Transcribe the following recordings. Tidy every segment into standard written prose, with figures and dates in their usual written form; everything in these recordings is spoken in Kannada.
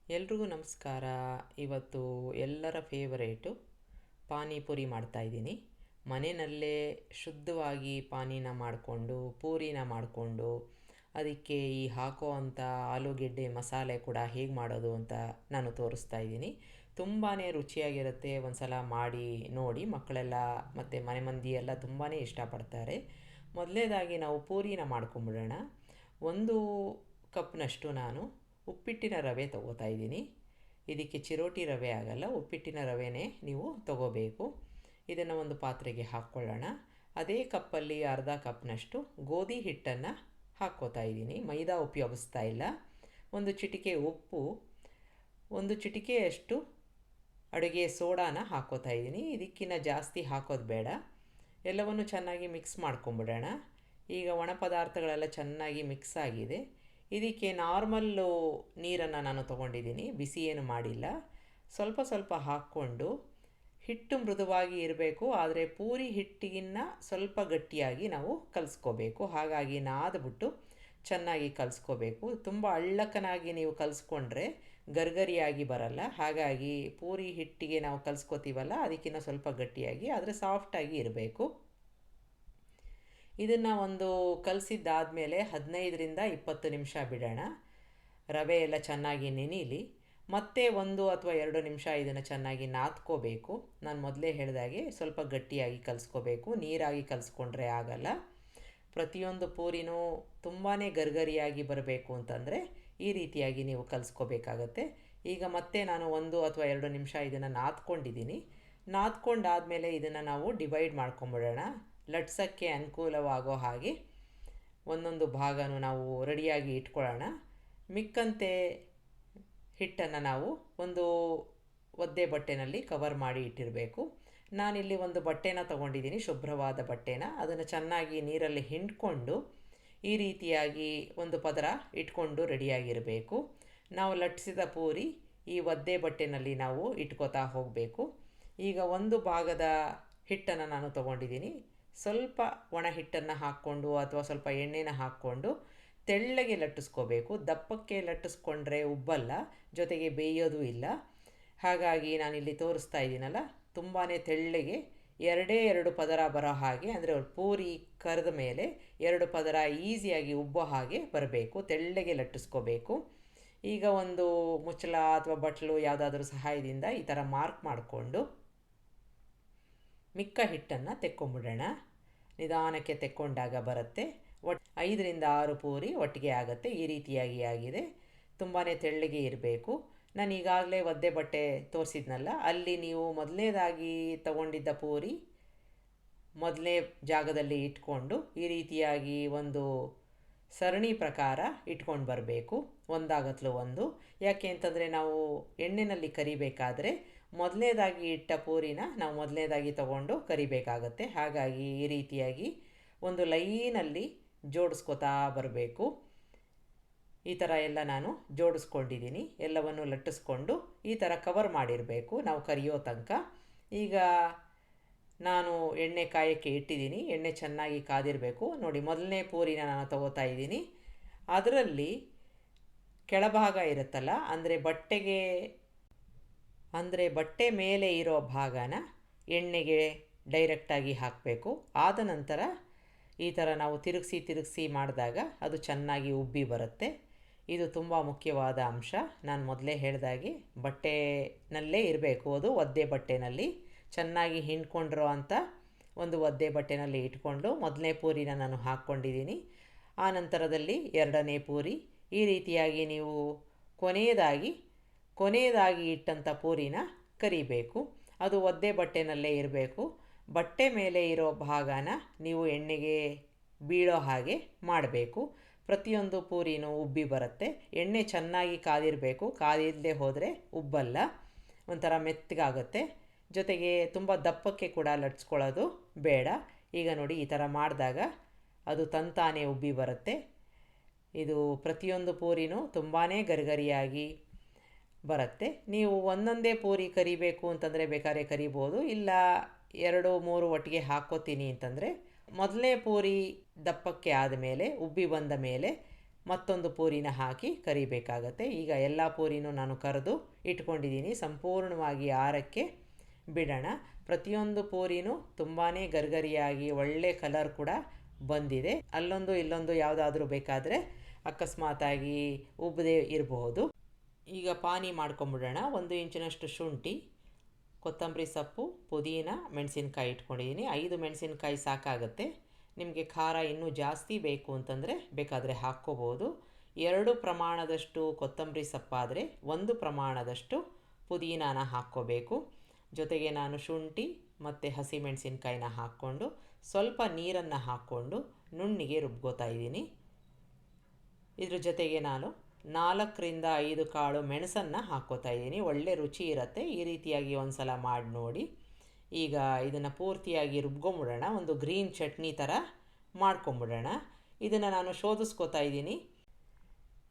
ಎಲ್ರಿಗೂ ನಮಸ್ಕಾರ. ಇವತ್ತು ಎಲ್ಲರ ಫೇವರೇಟು ಪಾನಿಪುರಿ ಮಾಡ್ತಾಯಿದ್ದೀನಿ. ಮನೆಯಲ್ಲೇ ಶುದ್ಧವಾಗಿ ಪಾನಿನ ಮಾಡಿಕೊಂಡು ಪೂರಿನ ಮಾಡಿಕೊಂಡು ಅದಕ್ಕೆ ಈ ಹಾಕೋ ಅಂಥ ಆಲೂಗೆಡ್ಡೆ ಮಸಾಲೆ ಕೂಡ ಹೇಗೆ ಮಾಡೋದು ಅಂತ ನಾನು ತೋರಿಸ್ತಾ ಇದ್ದೀನಿ. ತುಂಬಾ ರುಚಿಯಾಗಿರುತ್ತೆ. ಒಂದು ಸಲ ಮಾಡಿ ನೋಡಿ. ಮಕ್ಕಳೆಲ್ಲ ಮತ್ತು ಮನೆ ಮಂದಿ ಎಲ್ಲ ತುಂಬಾ ಇಷ್ಟಪಡ್ತಾರೆ. ಮೊದಲನೇದಾಗಿ ನಾವು ಪೂರಿನ ಮಾಡ್ಕೊಂಬಿಡೋಣ. 1 ಕಪ್ನಷ್ಟು ನಾನು ಉಪ್ಪಿಟ್ಟಿನ ರವೆ ತೊಗೋತಾ ಇದ್ದೀನಿ. ಇದಕ್ಕೆ ಚಿರೋಟಿ ರವೆ ಆಗಲ್ಲ, ಉಪ್ಪಿಟ್ಟಿನ ರವೆನೇ ನೀವು ತೊಗೋಬೇಕು. ಇದನ್ನು ಒಂದು ಪಾತ್ರೆಗೆ ಹಾಕ್ಕೊಳ್ಳೋಣ. ಅದೇ ಕಪ್ಪಲ್ಲಿ ಅರ್ಧ ಕಪ್ನಷ್ಟು ಗೋಧಿ ಹಿಟ್ಟನ್ನು ಹಾಕ್ಕೋತಾ ಇದ್ದೀನಿ. ಮೈದಾ ಉಪಯೋಗಿಸ್ತಾ ಇಲ್ಲ. 1 ಚಿಟಿಕೆ ಉಪ್ಪು, 1 ಚಿಟಿಕೆಯಷ್ಟು ಅಡುಗೆ ಸೋಡಾನ ಹಾಕ್ಕೋತಾ ಇದ್ದೀನಿ. ಇದಕ್ಕಿಂತ ಜಾಸ್ತಿ ಹಾಕೋದು ಬೇಡ. ಎಲ್ಲವನ್ನು ಚೆನ್ನಾಗಿ ಮಿಕ್ಸ್ ಮಾಡ್ಕೊಂಬಿಡೋಣ. ಈಗ ಒಣ ಪದಾರ್ಥಗಳೆಲ್ಲ ಚೆನ್ನಾಗಿ ಮಿಕ್ಸ್ ಆಗಿದೆ. ಇದಕ್ಕೆ ನಾರ್ಮಲ್ಲು ನೀರನ್ನು ನಾನು ತೊಗೊಂಡಿದ್ದೀನಿ, ಬಿಸಿ ಏನು ಮಾಡಿಲ್ಲ. ಸ್ವಲ್ಪ ಸ್ವಲ್ಪ ಹಾಕ್ಕೊಂಡು ಹಿಟ್ಟು ಮೃದುವಾಗಿ ಇರಬೇಕು, ಆದರೆ ಪೂರಿ ಹಿಟ್ಟಿಗಿನ್ನ ಸ್ವಲ್ಪ ಗಟ್ಟಿಯಾಗಿ ನಾವು ಕಲಿಸ್ಕೋಬೇಕು. ಹಾಗಾಗಿ ನಾದ್ಬಿಟ್ಟು ಚೆನ್ನಾಗಿ ಕಲಿಸ್ಕೋಬೇಕು. ತುಂಬ ಅಳ್ಳಕ್ಕನಾಗಿ ನೀವು ಕಲಿಸ್ಕೊಂಡ್ರೆ ಗರ್ಗರಿಯಾಗಿ ಬರಲ್ಲ. ಹಾಗಾಗಿ ಪೂರಿ ಹಿಟ್ಟಿಗೆ ನಾವು ಕಲಿಸ್ಕೋತೀವಲ್ಲ, ಅದಕ್ಕಿಂತ ಸ್ವಲ್ಪ ಗಟ್ಟಿಯಾಗಿ ಆದರೆ ಸಾಫ್ಟಾಗಿ ಇರಬೇಕು. ಇದನ್ನು ಒಂದು ಕಲಸಿದ್ದಾದಮೇಲೆ 15ರಿಂದ 20 ನಿಮಿಷ ಬಿಡೋಣ. ರವೆ ಎಲ್ಲ ಚೆನ್ನಾಗಿ ನೆನೀಲಿ. ಮತ್ತೆ 1 ಅಥವಾ 2 ನಿಮಿಷ ಇದನ್ನು ಚೆನ್ನಾಗಿ ನಾದ್ಕೋಬೇಕು. ನಾನು ಮೊದಲೇ ಹೇಳಿದಾಗೆ ಸ್ವಲ್ಪ ಗಟ್ಟಿಯಾಗಿ ಕಲಿಸ್ಕೋಬೇಕು, ನೀರಾಗಿ ಕಲಿಸ್ಕೊಂಡ್ರೆ ಆಗಲ್ಲ. ಪ್ರತಿಯೊಂದು ಪೂರಿನೂ ತುಂಬಾ ಗರ್ಗರಿಯಾಗಿ ಬರಬೇಕು ಅಂತಂದರೆ ಈ ರೀತಿಯಾಗಿ ನೀವು ಕಲಿಸ್ಕೋಬೇಕಾಗತ್ತೆ. ಈಗ ಮತ್ತೆ ನಾನು 1 ಅಥವಾ 2 ನಿಮಿಷ ಇದನ್ನು ನಾದ್ಕೊಂಡಿದ್ದೀನಿ. ನಾದ್ಕೊಂಡಾದಮೇಲೆ ಇದನ್ನು ನಾವು ಡಿವೈಡ್ ಮಾಡ್ಕೊಂಬಿಡೋಣ. ಲಟ್ಸೋಕ್ಕೆ ಅನುಕೂಲವಾಗೋ ಹಾಗೆ ಒಂದೊಂದು ಭಾಗನೂ ನಾವು ರೆಡಿಯಾಗಿ ಇಟ್ಕೊಳ್ಳೋಣ. ಮಿಕ್ಕಂತೆ ಹಿಟ್ಟನ್ನು ನಾವು ಒಂದು ಒದ್ದೆ ಬಟ್ಟೆನಲ್ಲಿ ಕವರ್ ಮಾಡಿ ಇಟ್ಟಿರಬೇಕು. ನಾನಿಲ್ಲಿ ಒಂದು ಬಟ್ಟೆನ ತೊಗೊಂಡಿದ್ದೀನಿ, ಶುಭ್ರವಾದ ಬಟ್ಟೆನ. ಅದನ್ನು ಚೆನ್ನಾಗಿ ನೀರಲ್ಲಿ ಹಿಂಡ್ಕೊಂಡು ಈ ರೀತಿಯಾಗಿ ಒಂದು ಪದರ ಇಟ್ಕೊಂಡು ರೆಡಿಯಾಗಿರಬೇಕು. ನಾವು ಲಟ್ಟಿಸಿದ ಪೂರಿ ಈ ಒದ್ದೆ ಬಟ್ಟೆನಲ್ಲಿ ನಾವು ಇಟ್ಕೋತಾ ಹೋಗಬೇಕು. ಈಗ ಒಂದು ಭಾಗದ ಹಿಟ್ಟನ್ನು ನಾನು ತೊಗೊಂಡಿದ್ದೀನಿ. ಸ್ವಲ್ಪ ಒಣ ಹಿಟ್ಟನ್ನು ಹಾಕ್ಕೊಂಡು ಅಥವಾ ಸ್ವಲ್ಪ ಎಣ್ಣೆನ ಹಾಕ್ಕೊಂಡು ತೆಳ್ಳಗೆ ಲಟ್ಟಿಸ್ಕೋಬೇಕು. ದಪ್ಪಕ್ಕೆ ಲಟ್ಟಿಸ್ಕೊಂಡ್ರೆ ಉಬ್ಬಲ್ಲ, ಜೊತೆಗೆ ಬೇಯೋದು ಇಲ್ಲ. ಹಾಗಾಗಿ ನಾನಿಲ್ಲಿ ತೋರಿಸ್ತಾ ಇದ್ದೀನಲ್ಲ, ತುಂಬಾ ತೆಳ್ಳಗೆ 2 ಪದರ ಬರೋ ಹಾಗೆ, ಅಂದರೆ ಪೂರಿ ಕರೆದ ಮೇಲೆ 2 ಪದರ ಈಸಿಯಾಗಿ ಉಬ್ಬೋ ಹಾಗೆ ಬರಬೇಕು. ತೆಳ್ಳಗೆ ಲಟ್ಟಿಸ್ಕೋಬೇಕು. ಈಗ ಒಂದು ಮುಚ್ಚಳ ಅಥವಾ ಬಟ್ಲು ಯಾವುದಾದ್ರೂ ಸಹಾಯದಿಂದ ಈ ಥರ ಮಾರ್ಕ್ ಮಾಡಿಕೊಂಡು ಮಿಕ್ಕ ಹಿಟ್ಟನ್ನು ತೆಕ್ಕೊಂಬಿಡೋಣ. ನಿಧಾನಕ್ಕೆ ತೆಕ್ಕೊಂಡಾಗ ಬರುತ್ತೆ. 5ರಿಂದ 6 ಪೂರಿ ಒಟ್ಟಿಗೆ ಆಗುತ್ತೆ. ಈ ರೀತಿಯಾಗಿ ಆಗಿದೆ. ತುಂಬಾ ತೆಳ್ಳಗೆ ಇರಬೇಕು. ನಾನು ಈಗಾಗಲೇ ಒದ್ದೆ ಬಟ್ಟೆ ತೋರಿಸಿದ್ನಲ್ಲ, ಅಲ್ಲಿ ನೀವು ಮೊದಲನೇದಾಗಿ ತಗೊಂಡಿದ್ದ ಪೂರಿ ಮೊದಲನೇ ಜಾಗದಲ್ಲಿ ಇಟ್ಕೊಂಡು ಈ ರೀತಿಯಾಗಿ ಒಂದು ಸರಣಿ ಪ್ರಕಾರ ಇಟ್ಕೊಂಡು ಬರಬೇಕು, ಒಂದಾಗತ್ಲು ಒಂದು. ಯಾಕೆ ಅಂತಂದರೆ ನಾವು ಎಣ್ಣೆಯಲ್ಲಿ ಕರಿಬೇಕಾದ್ರೆ ಮೊದಲನೇದಾಗಿ ಇಟ್ಟ ಪೂರಿನ ನಾವು ಮೊದಲನೇದಾಗಿ ತಗೊಂಡು ಕರಿಬೇಕಾಗತ್ತೆ. ಹಾಗಾಗಿ ಈ ರೀತಿಯಾಗಿ ಒಂದು ಲೈನಲ್ಲಿ ಜೋಡಿಸ್ಕೋತಾ ಬರಬೇಕು. ಈ ಥರ ಎಲ್ಲ ನಾನು ಜೋಡಿಸ್ಕೊಂಡಿದ್ದೀನಿ. ಎಲ್ಲವನ್ನು ಲಟ್ಟಿಸ್ಕೊಂಡು ಈ ಥರ ಕವರ್ ಮಾಡಿರಬೇಕು ನಾವು ಕರಿಯೋ ತನಕ. ಈಗ ನಾನು ಎಣ್ಣೆ ಕಾಯೋಕ್ಕೆ ಇಟ್ಟಿದ್ದೀನಿ. ಎಣ್ಣೆ ಚೆನ್ನಾಗಿ ಕಾದಿರಬೇಕು. ನೋಡಿ, ಮೊದಲನೇ ಪೂರಿನ ನಾನು ತಗೋತಾ ಇದ್ದೀನಿ. ಅದರಲ್ಲಿ ಕೆಳಭಾಗ ಇರುತ್ತಲ್ಲ, ಅಂದರೆ ಬಟ್ಟೆ ಮೇಲೆ ಇರೋ ಭಾಗನ ಎಣ್ಣೆಗೆ ಡೈರೆಕ್ಟಾಗಿ ಹಾಕಬೇಕು. ಆದ ನಂತರ ಈ ಥರ ನಾವು ತಿರುಗಿಸಿ ಮಾಡಿದಾಗ ಅದು ಚೆನ್ನಾಗಿ ಉಬ್ಬಿ ಬರುತ್ತೆ. ಇದು ತುಂಬ ಮುಖ್ಯವಾದ ಅಂಶ. ನಾನು ಮೊದಲೇ ಹೇಳಿದಾಗೆ ಬಟ್ಟೆನಲ್ಲೇ ಇರಬೇಕು, ಅದು ಒದ್ದೆ ಬಟ್ಟೆನಲ್ಲಿ ಚೆನ್ನಾಗಿ ಹಿಂಡ್ಕೊಂಡಿರೋ ಅಂಥ ಒಂದು ಒದ್ದೆ ಬಟ್ಟೆನಲ್ಲಿ ಇಟ್ಕೊಂಡು ಮೊದಲನೇ ಪೂರಿನ ನಾನು ಹಾಕ್ಕೊಂಡಿದ್ದೀನಿ. ಆ ನಂತರದಲ್ಲಿ 2ನೇ ಪೂರಿ. ಈ ರೀತಿಯಾಗಿ ನೀವು ಕೊನೆಯದಾಗಿ ಇಟ್ಟಂಥ ಪೂರಿನ ಕರಿಬೇಕು. ಅದು ಒದ್ದೆ ಬಟ್ಟೆನಲ್ಲೇ ಇರಬೇಕು. ಬಟ್ಟೆ ಮೇಲೆ ಇರೋ ಭಾಗನ ನೀವು ಎಣ್ಣೆಗೆ ಬೀಳೋ ಹಾಗೆ ಮಾಡಬೇಕು. ಪ್ರತಿಯೊಂದು ಪೂರಿನೂ ಉಬ್ಬಿ ಬರುತ್ತೆ. ಎಣ್ಣೆ ಚೆನ್ನಾಗಿ ಕಾದಿರಬೇಕು, ಕಾದಿಲ್ಲದೆ ಹೋದರೆ ಉಬ್ಬಲ್ಲ, ಒಂಥರ ಮೆತ್ತಗಾಗುತ್ತೆ. ಜೊತೆಗೆ ತುಂಬ ದಪ್ಪಕ್ಕೆ ಕೂಡ ಲಟ್ಸ್ಕೊಳ್ಳೋದು ಬೇಡ. ಈಗ ನೋಡಿ, ಈ ಥರ ಮಾಡಿದಾಗ ಅದು ತಂತಾನೇ ಉಬ್ಬಿ ಬರುತ್ತೆ. ಇದು ಪ್ರತಿಯೊಂದು ಪೂರಿನೂ ತುಂಬಾ ಗರಿಗರಿಯಾಗಿ ಬರುತ್ತೆ. ನೀವು ಒಂದೊಂದೇ ಪೂರಿ ಕರಿಬೇಕು ಅಂತಂದರೆ ಬೇಕಾದ್ರೆ ಕರಿಬೋದು, ಇಲ್ಲ 2-3 ಒಟ್ಟಿಗೆ ಹಾಕ್ಕೋತೀನಿ ಅಂತಂದರೆ ಮೊದಲನೇ ಪೂರಿ ದಪ್ಪಕ್ಕೆ ಆದಮೇಲೆ ಉಬ್ಬಿ ಬಂದ ಮೇಲೆ ಮತ್ತೊಂದು ಪೂರಿನ ಹಾಕಿ ಕರಿಬೇಕಾಗತ್ತೆ. ಈಗ ಎಲ್ಲ ಪೂರಿನೂ ನಾನು ಕರೆದು ಇಟ್ಕೊಂಡಿದ್ದೀನಿ. ಸಂಪೂರ್ಣವಾಗಿ ಆರಕ್ಕೆ ಬಿಡೋಣ. ಪ್ರತಿಯೊಂದು ಪೂರಿನೂ ತುಂಬಾ ಗರಿಗರಿಯಾಗಿ ಒಳ್ಳೆ ಕಲರ್ ಕೂಡ ಬಂದಿದೆ. ಅಲ್ಲೊಂದು ಇಲ್ಲೊಂದು ಯಾವುದಾದ್ರೂ ಬೇಕಾದರೆ ಅಕಸ್ಮಾತಾಗಿ ಉಬ್ಬದೇ ಇರಬಹುದು. ಈಗ ಪಾನಿ ಮಾಡ್ಕೊಂಬಿಡೋಣ. 1 ಇಂಚಿನಷ್ಟು ಶುಂಠಿ, ಕೊತ್ತಂಬರಿ ಸೊಪ್ಪು, ಪುದೀನ, ಮೆಣಸಿನ್ಕಾಯಿ ಇಟ್ಕೊಂಡಿದ್ದೀನಿ. 5 ಮೆಣಸಿನ್ಕಾಯಿ ಸಾಕಾಗುತ್ತೆ. ನಿಮಗೆ ಖಾರ ಇನ್ನೂ ಜಾಸ್ತಿ ಬೇಕು ಅಂತಂದರೆ ಬೇಕಾದರೆ ಹಾಕ್ಕೋಬೋದು. 2 ಪ್ರಮಾಣದಷ್ಟು ಕೊತ್ತಂಬರಿ ಸೊಪ್ಪಾದರೆ 1 ಪ್ರಮಾಣದಷ್ಟು ಪುದೀನಾನ ಹಾಕ್ಕೋಬೇಕು. ಜೊತೆಗೆ ನಾನು ಶುಂಠಿ ಮತ್ತು ಹಸಿಮೆಣಸಿನ್ಕಾಯಿನ ಹಾಕ್ಕೊಂಡು ಸ್ವಲ್ಪ ನೀರನ್ನು ಹಾಕ್ಕೊಂಡು ನುಣ್ಣಿಗೆ ರುಬ್ಕೋತಾ ಇದ್ದೀನಿ. ಇದ್ರ ಜೊತೆಗೆ ನಾನು 4ರಿಂದ 5 ಕಾಳು ಮೆಣಸನ್ನು ಹಾಕ್ಕೋತಾ ಇದ್ದೀನಿ. ಒಳ್ಳೆ ರುಚಿ ಇರುತ್ತೆ. ಈ ರೀತಿಯಾಗಿ ಒಂದು ಸಲ ಮಾಡಿ ನೋಡಿ. ಈಗ ಇದನ್ನು ಪೂರ್ತಿಯಾಗಿ ರುಬ್ಕೊಂಬಿಡೋಣ. ಒಂದು ಗ್ರೀನ್ ಚಟ್ನಿ ಥರ ಮಾಡ್ಕೊಂಬಿಡೋಣ. ಇದನ್ನು ನಾನು ಶೋಧಿಸ್ಕೋತಾ ಇದ್ದೀನಿ.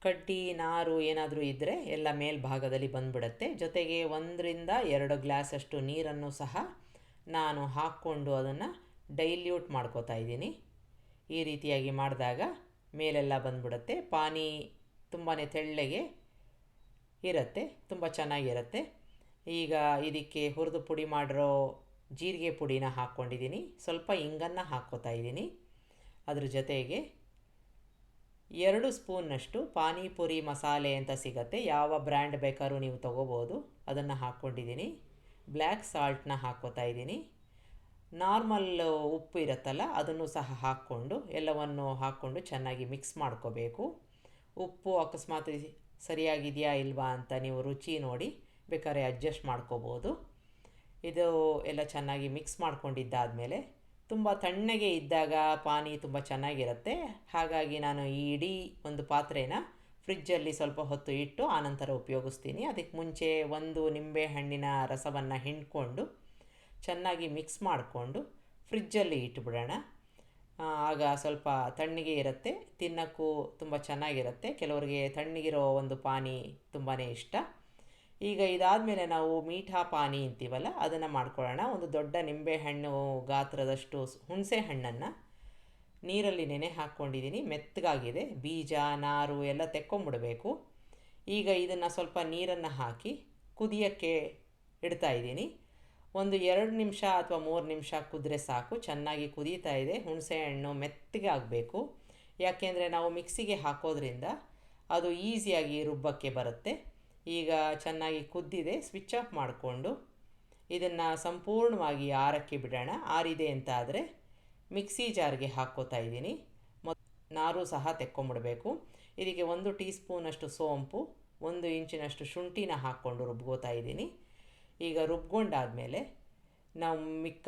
ಕಡ್ಡಿ ನಾರು ಏನಾದರೂ ಇದ್ದರೆ ಎಲ್ಲ ಮೇಲ್ಭಾಗದಲ್ಲಿ ಬಂದ್ಬಿಡುತ್ತೆ. ಜೊತೆಗೆ 1ರಿಂದ 2 ಗ್ಲಾಸಷ್ಟು ನೀರನ್ನು ಸಹ ನಾನು ಹಾಕ್ಕೊಂಡು ಅದನ್ನು ಡೈಲ್ಯೂಟ್ ಮಾಡ್ಕೋತಾ ಇದ್ದೀನಿ. ಈ ರೀತಿಯಾಗಿ ಮಾಡಿದಾಗ ಮೇಲೆಲ್ಲ ಬಂದ್ಬಿಡುತ್ತೆ. ಪಾನಿ ತುಂಬಾ ತೆಳ್ಳಗೆ ಇರುತ್ತೆ, ತುಂಬ ಚೆನ್ನಾಗಿರುತ್ತೆ. ಈಗ ಇದಕ್ಕೆ ಹುರಿದು ಪುಡಿ ಮಾಡಿರೋ ಜೀರಿಗೆ ಪುಡಿನ ಹಾಕ್ಕೊಂಡಿದ್ದೀನಿ. ಸ್ವಲ್ಪ ಇಂಗನ್ನು ಹಾಕ್ಕೋತಾ ಇದ್ದೀನಿ. ಅದ್ರ ಜೊತೆಗೆ 2 ಸ್ಪೂನ್ನಷ್ಟು ಪಾನಿಪುರಿ ಮಸಾಲೆ ಅಂತ ಸಿಗುತ್ತೆ. ಯಾವ ಬ್ರ್ಯಾಂಡ್ ಬೇಕಾದ್ರೂ ನೀವು ತೊಗೋಬೋದು. ಅದನ್ನು ಹಾಕ್ಕೊಂಡಿದ್ದೀನಿ. ಬ್ಲ್ಯಾಕ್ ಸಾಲ್ಟ್ನ ಹಾಕ್ಕೋತಾ ಇದ್ದೀನಿ. ನಾರ್ಮಲ್ ಉಪ್ಪು ಇರುತ್ತಲ್ಲ ಅದನ್ನು ಸಹ ಹಾಕ್ಕೊಂಡು ಎಲ್ಲವನ್ನು ಹಾಕ್ಕೊಂಡು ಚೆನ್ನಾಗಿ ಮಿಕ್ಸ್ ಮಾಡ್ಕೋಬೇಕು. ಉಪ್ಪು ಅಕಸ್ಮಾತ್ ಸರಿಯಾಗಿದೆಯಾ ಇಲ್ವಾ ಅಂತ ನೀವು ರುಚಿ ನೋಡಿ ಬೇಕಾದ್ರೆ ಅಡ್ಜಸ್ಟ್ ಮಾಡ್ಕೋಬೋದು. ಇದು ಎಲ್ಲ ಚೆನ್ನಾಗಿ ಮಿಕ್ಸ್ ಮಾಡ್ಕೊಂಡಿದ್ದಾದಮೇಲೆ ತುಂಬ ತಣ್ಣಗೆ ಇದ್ದಾಗ ಪಾನಿ ತುಂಬ ಚೆನ್ನಾಗಿರುತ್ತೆ. ಹಾಗಾಗಿ ನಾನು ಈ ಇಡೀ ಒಂದು ಪಾತ್ರೆನ ಫ್ರಿಜ್ಜಲ್ಲಿ ಸ್ವಲ್ಪ ಹೊತ್ತು ಇಟ್ಟು ಆನಂತರ ಉಪಯೋಗಿಸ್ತೀನಿ. ಅದಕ್ಕೆ ಮುಂಚೆ 1 ನಿಂಬೆ ಹಣ್ಣಿನ ರಸವನ್ನು ಹಿಂಡ್ಕೊಂಡು ಚೆನ್ನಾಗಿ ಮಿಕ್ಸ್ ಮಾಡಿಕೊಂಡು ಫ್ರಿಜ್ಜಲ್ಲಿ ಇಟ್ಬಿಡೋಣ. ಆಗ ಸ್ವಲ್ಪ ತಣ್ಣಗೆ ಇರುತ್ತೆ, ತಿನ್ನೋಕ್ಕೂ ತುಂಬ ಚೆನ್ನಾಗಿರುತ್ತೆ. ಕೆಲವರಿಗೆ ತಣ್ಣಗಿರೋ ಒಂದು ಪಾನಿ ತುಂಬಾ ಇಷ್ಟ. ಈಗ ಇದಾದಮೇಲೆ ನಾವು ಮೀಠಾ ಪಾನಿ ಅಂತೀವಲ್ಲ ಅದನ್ನು ಮಾಡ್ಕೊಳ್ಳೋಣ. ಒಂದು ದೊಡ್ಡ ನಿಂಬೆಹಣ್ಣು ಗಾತ್ರದಷ್ಟು ಹುಣಸೆ ಹಣ್ಣನ್ನು ನೀರಲ್ಲಿ ನೆನೆ ಹಾಕ್ಕೊಂಡಿದ್ದೀನಿ. ಮೆತ್ತಗಾಗಿದೆ, ಬೀಜ ನಾರು ಎಲ್ಲ ತೆಕ್ಕೊಂಬಿಡಬೇಕು. ಈಗ ಇದನ್ನು ಸ್ವಲ್ಪ ನೀರನ್ನು ಹಾಕಿ ಕುದಿಯೋಕ್ಕೆ ಇಡ್ತಾಯಿದ್ದೀನಿ. ಒಂದು 2 ನಿಮಿಷ ಅಥವಾ 3 ನಿಮಿಷ ಕುದ್ರೆ ಸಾಕು. ಚೆನ್ನಾಗಿ ಕುದೀತಾ ಇದೆ. ಹುಣಸೆ ಹಣ್ಣು ಮೆತ್ತಗೆ ಆಗಬೇಕು. ಯಾಕೆಂದರೆ ನಾವು ಮಿಕ್ಸಿಗೆ ಹಾಕೋದ್ರಿಂದ ಅದು ಈಸಿಯಾಗಿ ರುಬ್ಬಕ್ಕೆ ಬರುತ್ತೆ. ಈಗ ಚೆನ್ನಾಗಿ ಕುದ್ದಿದೆ. ಸ್ವಿಚ್ ಆಫ್ ಮಾಡಿಕೊಂಡು ಇದನ್ನು ಸಂಪೂರ್ಣವಾಗಿ ಆರಕ್ಕೆ ಬಿಡೋಣ. ಆರಿದೆ ಅಂತ ಆದರೆ ಮಿಕ್ಸಿ ಜಾರ್ಗೆ ಹಾಕ್ಕೋತಾ ಇದ್ದೀನಿ. ನಾರು ಸಹ ತೆಕ್ಕೊಂಬಿಡಬೇಕು. ಇದಕ್ಕೆ 1 ಟೀ ಸ್ಪೂನಷ್ಟು ಸೋಂಪು, 1 ಇಂಚಿನಷ್ಟು ಶುಂಠಿನ ಹಾಕ್ಕೊಂಡು ರುಬ್ಕೋತಾ ಇದ್ದೀನಿ. ಈಗ ರುಬ್ಕೊಂಡಾದಮೇಲೆ ನಾವು ಮಿಕ್ಕ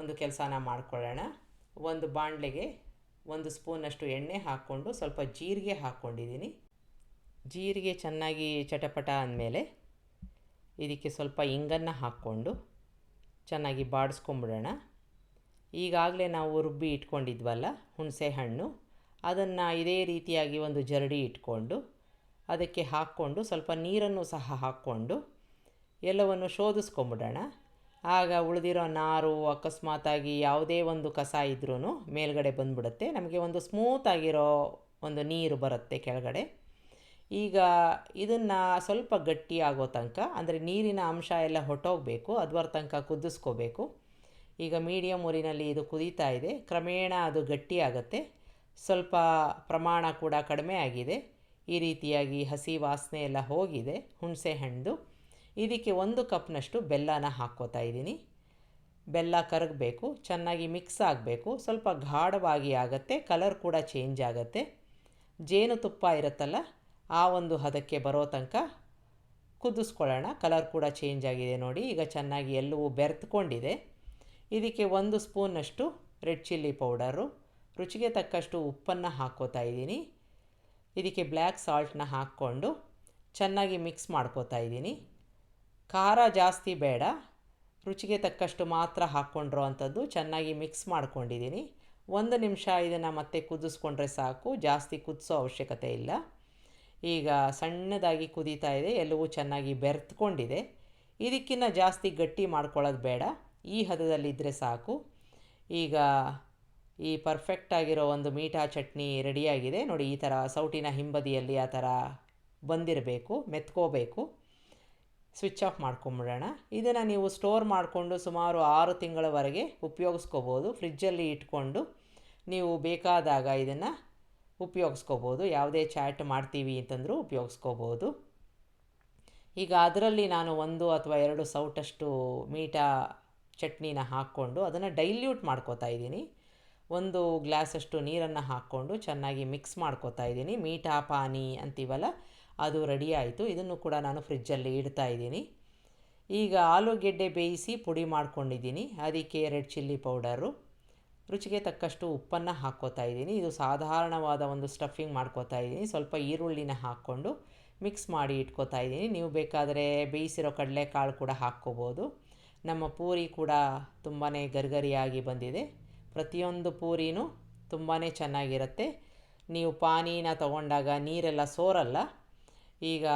ಒಂದು ಕೆಲಸನ ಮಾಡ್ಕೊಳ್ಳೋಣ. ಒಂದು ಬಾಣಲೆಗೆ 1 ಸ್ಪೂನಷ್ಟು ಎಣ್ಣೆ ಹಾಕ್ಕೊಂಡು ಸ್ವಲ್ಪ ಜೀರಿಗೆ ಹಾಕ್ಕೊಂಡಿದ್ದೀನಿ. ಜೀರಿಗೆ ಚೆನ್ನಾಗಿ ಚಟಪಟ ಅಂದಮೇಲೆ ಇದಕ್ಕೆ ಸ್ವಲ್ಪ ಇಂಗನ್ನು ಹಾಕ್ಕೊಂಡು ಚೆನ್ನಾಗಿ ಬಾಡಿಸ್ಕೊಂಬಿಡೋಣ. ಈಗಾಗಲೇ ನಾವು ರುಬ್ಬಿ ಇಟ್ಕೊಂಡಿದ್ವಲ್ಲ ಹುಣಸೆ ಹಣ್ಣು, ಅದನ್ನು ಇದೇ ರೀತಿಯಾಗಿ ಒಂದು ಜರಡಿ ಇಟ್ಕೊಂಡು ಅದಕ್ಕೆ ಹಾಕ್ಕೊಂಡು ಸ್ವಲ್ಪ ನೀರನ್ನು ಸಹ ಹಾಕ್ಕೊಂಡು ಎಲ್ಲವನ್ನು ಶೋಧಿಸ್ಕೊಂಬಿಡೋಣ. ಆಗ ಉಳಿದಿರೋ ನಾರು ಅಕಸ್ಮಾತಾಗಿ ಯಾವುದೇ ಒಂದು ಕಸ ಇದ್ರೂ ಮೇಲ್ಗಡೆ ಬಂದ್ಬಿಡುತ್ತೆ. ನಮಗೆ ಒಂದು ಸ್ಮೂತಾಗಿರೋ ಒಂದು ನೀರು ಬರುತ್ತೆ ಕೆಳಗಡೆ. ಈಗ ಇದನ್ನು ಸ್ವಲ್ಪ ಗಟ್ಟಿ ಆಗೋ ತನಕ, ಅಂದರೆ ನೀರಿನ ಅಂಶ ಎಲ್ಲ ಹೊಟ್ಟೋಗಬೇಕು, ಅದುವರ ತನಕ ಕುದಿಸ್ಕೋಬೇಕು. ಈಗ ಮೀಡಿಯಮ್ ಉರಿನಲ್ಲಿ ಇದು ಕುದೀತಾ ಇದೆ. ಕ್ರಮೇಣ ಅದು ಗಟ್ಟಿ ಆಗುತ್ತೆ. ಸ್ವಲ್ಪ ಪ್ರಮಾಣ ಕೂಡ ಕಡಿಮೆ ಆಗಿದೆ. ಈ ರೀತಿಯಾಗಿ ಹಸಿ ವಾಸನೆ ಎಲ್ಲ ಹೋಗಿದೆ ಹುಣಸೆ ಹಣ್ಣು. ಇದಕ್ಕೆ 1 ಕಪ್ನಷ್ಟು ಬೆಲ್ಲನ ಹಾಕ್ಕೋತಾ ಇದ್ದೀನಿ. ಬೆಲ್ಲ ಕರಗಬೇಕು, ಚೆನ್ನಾಗಿ ಮಿಕ್ಸ್ ಆಗಬೇಕು. ಸ್ವಲ್ಪ ಗಾಢವಾಗಿ ಆಗುತ್ತೆ, ಕಲರ್ ಕೂಡ ಚೇಂಜ್ ಆಗುತ್ತೆ. ಜೇನುತುಪ್ಪ ಇರುತ್ತಲ್ಲ ಆ ಒಂದು ಹದಕ್ಕೆ ಬರೋ ತನಕ ಕುದಿಸ್ಕೊಳ್ಳೋಣ. ಕಲರ್ ಕೂಡ ಚೇಂಜ್ ಆಗಿದೆ ನೋಡಿ. ಈಗ ಚೆನ್ನಾಗಿ ಎಲ್ಲವೂ ಬೆರೆತ್ಕೊಂಡಿದೆ. ಇದಕ್ಕೆ 1 ಸ್ಪೂನಷ್ಟು ರೆಡ್ ಚಿಲ್ಲಿ ಪೌಡರು, ರುಚಿಗೆ ತಕ್ಕಷ್ಟು ಉಪ್ಪನ್ನು ಹಾಕ್ಕೋತಾ ಇದ್ದೀನಿ. ಇದಕ್ಕೆ ಬ್ಲ್ಯಾಕ್ ಸಾಲ್ಟ್ನ ಹಾಕ್ಕೊಂಡು ಚೆನ್ನಾಗಿ ಮಿಕ್ಸ್ ಮಾಡ್ಕೋತಾ ಇದ್ದೀನಿ. ಖಾರ ಜಾಸ್ತಿ ಬೇಡ, ರುಚಿಗೆ ತಕ್ಕಷ್ಟು ಮಾತ್ರ ಹಾಕ್ಕೊಂಡಿರೋ ಅಂಥದ್ದು. ಚೆನ್ನಾಗಿ ಮಿಕ್ಸ್ ಮಾಡ್ಕೊಂಡಿದ್ದೀನಿ. 1 ನಿಮಿಷ ಇದನ್ನು ಮತ್ತೆ ಕುದಿಸ್ಕೊಂಡ್ರೆ ಸಾಕು, ಜಾಸ್ತಿ ಕುದಿಸೋ ಅವಶ್ಯಕತೆ ಇಲ್ಲ. ಈಗ ಸಣ್ಣದಾಗಿ ಕುದೀತಾ ಇದೆ, ಎಲ್ಲವೂ ಚೆನ್ನಾಗಿ ಬೆರೆತ್ಕೊಂಡಿದೆ. ಇದಕ್ಕಿಂತ ಜಾಸ್ತಿ ಗಟ್ಟಿ ಮಾಡ್ಕೊಳ್ಳೋದು ಬೇಡ, ಈ ಹದದಲ್ಲಿದ್ದರೆ ಸಾಕು. ಈಗ ಈ ಪರ್ಫೆಕ್ಟ್ ಆಗಿರೋ ಒಂದು ಮೀಠಾ ಚಟ್ನಿ ರೆಡಿಯಾಗಿದೆ ನೋಡಿ. ಈ ಥರ ಸೌಟಿನ ಹಿಂಬದಿಯಲ್ಲಿ ಆ ಥರ ಬಂದಿರಬೇಕು, ಮೆತ್ಕೋಬೇಕು. Switch off ಮಾಡ್ಕೊಂಬಿಡೋಣ. ಇದನ್ನು ನೀವು ಸ್ಟೋರ್ ಮಾಡಿಕೊಂಡು ಸುಮಾರು 6 ತಿಂಗಳವರೆಗೆ ಉಪಯೋಗಿಸ್ಕೋಬೋದು. ಫ್ರಿಜ್ಜಲ್ಲಿ ಇಟ್ಕೊಂಡು ನೀವು ಬೇಕಾದಾಗ ಇದನ್ನು ಉಪಯೋಗಿಸ್ಕೋಬೋದು. ಯಾವುದೇ ಚಾಟ್ ಮಾಡ್ತೀವಿ ಅಂತಂದರೂ ಉಪಯೋಗಿಸ್ಕೋಬೋದು. ಈಗ ಅದರಲ್ಲಿ ನಾನು 1 ಅಥವಾ 2 ಸೌಟಷ್ಟು ಮೀಠಾ ಚಟ್ನಿನ ಹಾಕ್ಕೊಂಡು ಅದನ್ನು ಡೈಲ್ಯೂಟ್ ಮಾಡ್ಕೋತಾ ಇದ್ದೀನಿ. 1 ಗ್ಲಾಸಷ್ಟು ನೀರನ್ನು ಹಾಕ್ಕೊಂಡು ಚೆನ್ನಾಗಿ ಮಿಕ್ಸ್ ಮಾಡ್ಕೋತಾ ಇದ್ದೀನಿ. ಮೀಠಾ ಪಾನಿ ಅಂತೀವಲ್ಲ, ಅದು ರೆಡಿ ಆಯಿತು. ಇದನ್ನು ಕೂಡ ನಾನು ಫ್ರಿಜ್ಜಲ್ಲಿ ಇಡ್ತಾ ಇದ್ದೀನಿ. ಈಗ ಆಲೂಗೆಡ್ಡೆ ಬೇಯಿಸಿ ಪುಡಿ ಮಾಡ್ಕೊಂಡಿದ್ದೀನಿ. ಅದಕ್ಕೆ ರೆಡ್ ಚಿಲ್ಲಿ ಪೌಡರು, ರುಚಿಗೆ ತಕ್ಕಷ್ಟು ಉಪ್ಪನ್ನು ಹಾಕ್ಕೋತಾ ಇದ್ದೀನಿ. ಇದು ಸಾಧಾರಣವಾದ ಒಂದು ಸ್ಟಫಿಂಗ್ ಮಾಡ್ಕೋತಾ ಇದ್ದೀನಿ. ಸ್ವಲ್ಪ ಈರುಳ್ಳಿನ ಹಾಕ್ಕೊಂಡು ಮಿಕ್ಸ್ ಮಾಡಿ ಇಟ್ಕೋತಾ ಇದ್ದೀನಿ. ನೀವು ಬೇಕಾದರೆ ಬೇಯಿಸಿರೋ ಕಡಲೆಕಾಳು ಕೂಡ ಹಾಕ್ಕೋಬೋದು. ನಮ್ಮ ಪೂರಿ ಕೂಡ ತುಂಬಾ ಗರಿಗರಿಯಾಗಿ ಬಂದಿದೆ. ಪ್ರತಿಯೊಂದು ಪೂರಿನೂ ತುಂಬಾ ಚೆನ್ನಾಗಿರುತ್ತೆ. ನೀವು ಪಾನೀನ ತಗೊಂಡಾಗ ನೀರೆಲ್ಲ ಸೋರಲ್ಲ. ಈಗ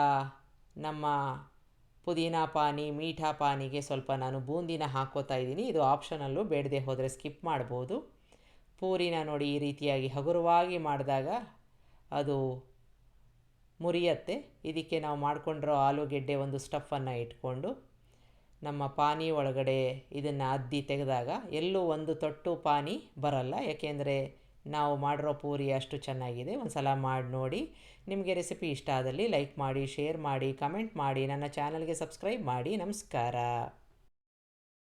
ನಮ್ಮ ಪುದೀನ ಪಾನಿ, ಮೀಠಾ ಪಾನಿಗೆ ಸ್ವಲ್ಪ ನಾನು ಬೂಂದಿನ ಹಾಕ್ಕೋತಾ ಇದ್ದೀನಿ. ಇದು ಆಪ್ಷನಲ್ಲು, ಬೇಡದೆ ಹೋದರೆ ಸ್ಕಿಪ್ ಮಾಡ್ಬೋದು. ಪೂರಿನ ನೋಡಿ ಈ ರೀತಿಯಾಗಿ ಹಗುರವಾಗಿ ಮಾಡಿದಾಗ ಅದು ಮುರಿಯತ್ತೆ. ಇದಕ್ಕೆ ನಾವು ಮಾಡಿಕೊಂಡಿರೋ ಆಲೂಗೆಡ್ಡೆ ಒಂದು ಸ್ಟಫನ್ನು ಇಟ್ಕೊಂಡು ನಮ್ಮ ಪಾನಿ ಒಳಗಡೆ ಇದನ್ನು ಅದ್ದಿ ತೆಗೆದಾಗ ಎಲ್ಲೂ ಒಂದು ತೊಟ್ಟು ಪಾನಿ ಬರಲ್ಲ. ಯಾಕೆಂದರೆ ನಾವು ಮಾಡಿರೋ ಪೂರಿ ಅಷ್ಟು ಚೆನ್ನಾಗಿದೆ. ಒಂದು ಸಲ ಮಾಡಿ ನೋಡಿ. ನಿಮಗೆ ರೆಸಿಪಿ ಇಷ್ಟ ಆದಲ್ಲಿ ಲೈಕ್ ಮಾಡಿ, ಶೇರ್ ಮಾಡಿ, ಕಮೆಂಟ್ ಮಾಡಿ, ನನ್ನ ಚಾನಲ್ಗೆ ಸಬ್ಸ್ಕ್ರೈಬ್ ಮಾಡಿ. ನಮಸ್ಕಾರ.